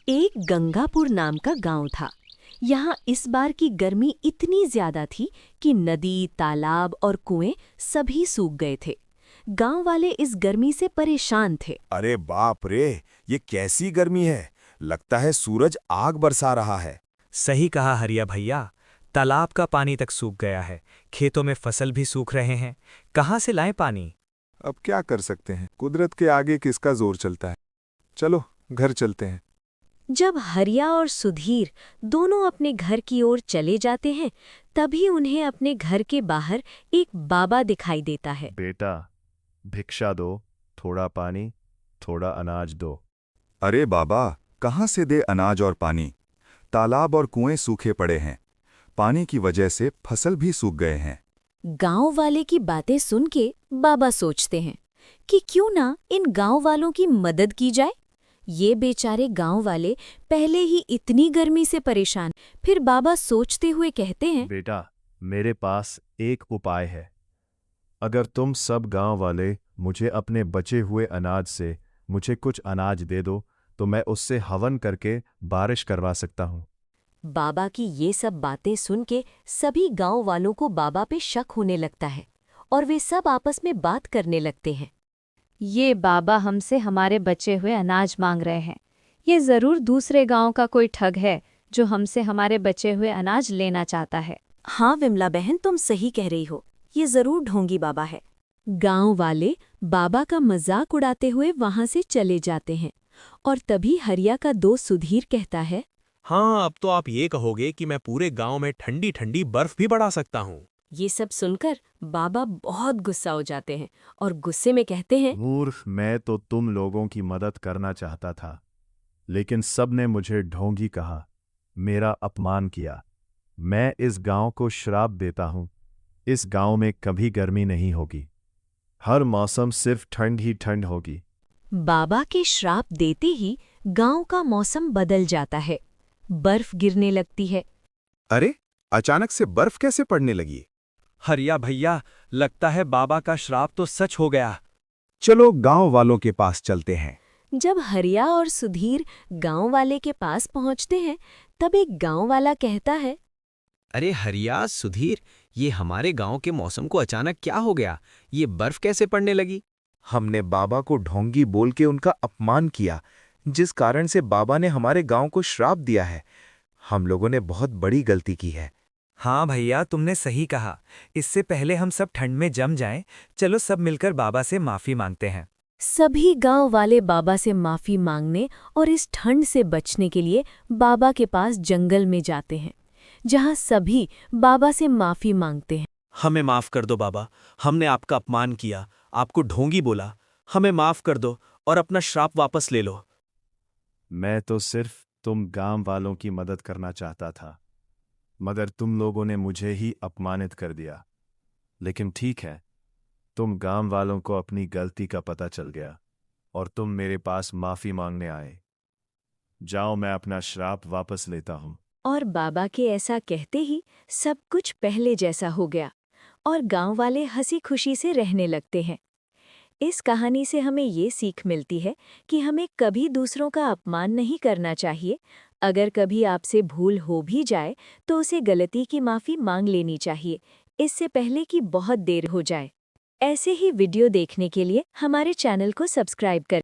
एक गंगापुर नाम का गांव था। यहाँ इस बार की गर्मी इतनी ज्यादा थी कि नदी, तालाब और कुएं सभी सूख गए थे। गांव वाले इस गर्मी से परेशान थे। अरे बाप रे, ये कैसी गर्मी है। लगता है सूरज आग बरसा रहा है। सही कहा हरिया भैया। तालाब का पानी तक सूख गया है। खेतों में फसल भी सूख रहे हैं। कहाँ से लाएं पानी? अब क्या कर सकते हैं, कुदरत के आगे किसका जोर चलता है। चलो घर चलते हैं। जब हरिया और सुधीर दोनों अपने घर की ओर चले जाते हैं, तभी उन्हें अपने घर के बाहर एक बाबा दिखाई देता है। बेटा, भिक्षा दो, थोड़ा पानी, थोड़ा अनाज दो। अरे बाबा, कहाँ से दे अनाज और पानी। तालाब और कुएं सूखे पड़े हैं। पानी की वजह से फसल भी सूख गए हैं। गांव वाले की बातें सुन के बाबा सोचते हैं कि क्यों ना इन गांव वालों की मदद की जाए। ये बेचारे गांव वाले पहले ही इतनी गर्मी से परेशान। फिर बाबा सोचते हुए कहते हैं, बेटा, मेरे पास एक उपाय है। अगर तुम सब गांव वाले मुझे अपने बचे हुए अनाज से मुझे कुछ अनाज दे दो, तो मैं उससे हवन करके बारिश करवा सकता हूँ। बाबा की ये सब बातें सुन के सभी गांव वालों को बाबा पे शक होने लगता है और वे सब आपस में बात करने लगते हैं। ये बाबा हमसे हमारे बचे हुए अनाज मांग रहे हैं। ये जरूर दूसरे गांव का कोई ठग है जो हमसे हमारे बचे हुए अनाज लेना चाहता है। हाँ विमला बहन, तुम सही कह रही हो। ये जरूर ढोंगी बाबा है। गांव वाले बाबा का मजाक उड़ाते हुए वहां से चले जाते हैं और तभी हरिया का दोस्त सुधीर कहता है, हाँ, अब तो आप ये कहोगे कि मैं पूरे गांव में ठंडी ठंडी बर्फ भी बढ़ा सकता हूँ। ये सब सुनकर बाबा बहुत गुस्सा हो जाते हैं और गुस्से में कहते हैं, मूर्ख, मैं तो तुम लोगों की मदद करना चाहता था, लेकिन सबने मुझे ढोंगी कहा, मेरा अपमान किया। मैं इस गांव को श्राप देता हूं। इस गांव में कभी गर्मी नहीं होगी। हर मौसम सिर्फ ठंड ही ठंड होगी। बाबा के श्राप देते ही गांव का मौसम बदल जाता है। बर्फ गिरने लगती है। अरे, अचानक से बर्फ कैसे पड़ने लगी? हरिया भैया, लगता है बाबा का श्राप तो सच हो गया। चलो गांव वालों के पास चलते हैं। जब हरिया और सुधीर गांव वाले के पास पहुंचते हैं, तब एक गांव वाला कहता है, अरे हरिया, सुधीर, ये हमारे गांव के मौसम को अचानक क्या हो गया? ये बर्फ कैसे पड़ने लगी? हमने बाबा को ढोंगी बोल के उनका अपमान किया, जिस कारण से बाबा ने हमारे गांव को श्राप दिया है। हम लोगों ने बहुत बड़ी गलती की है। हाँ भैया, तुमने सही कहा। इससे पहले हम सब ठंड में जम जाएं, चलो सब मिलकर बाबा से माफी मांगते हैं। सभी गांव वाले बाबा से माफी मांगने और इस ठंड से बचने के लिए बाबा के पास जंगल में जाते हैं, जहां सभी बाबा से माफी मांगते हैं। हमें माफ कर दो बाबा, हमने आपका अपमान किया, आपको ढोंगी बोला। हमें माफ कर दो और अपना श्राप वापस ले लो। मैं तो सिर्फ तुम गांव वालों की मदद करना चाहता था, मगर तुम लोगों ने मुझे ही अपमानित कर दिया। लेकिन ठीक है, तुम गांव वालों को अपनी गलती का पता चल गया और तुम मेरे पास माफी मांगने आए। जाओ, मैं अपना श्राप वापस लेता हूं। और बाबा के ऐसा कहते ही सब कुछ पहले जैसा हो गया और गांव वाले हंसी खुशी से रहने लगते हैं। इस कहानी से हमें ये सीख मिलती है कि हमें कभी दूसरों का अपमान नहीं करना चाहिए। अगर कभी आपसे भूल हो भी जाए तो उसे गलती की माफ़ी मांग लेनी चाहिए, इससे पहले कि बहुत देर हो जाए। ऐसे ही वीडियो देखने के लिए हमारे चैनल को सब्सक्राइब करें।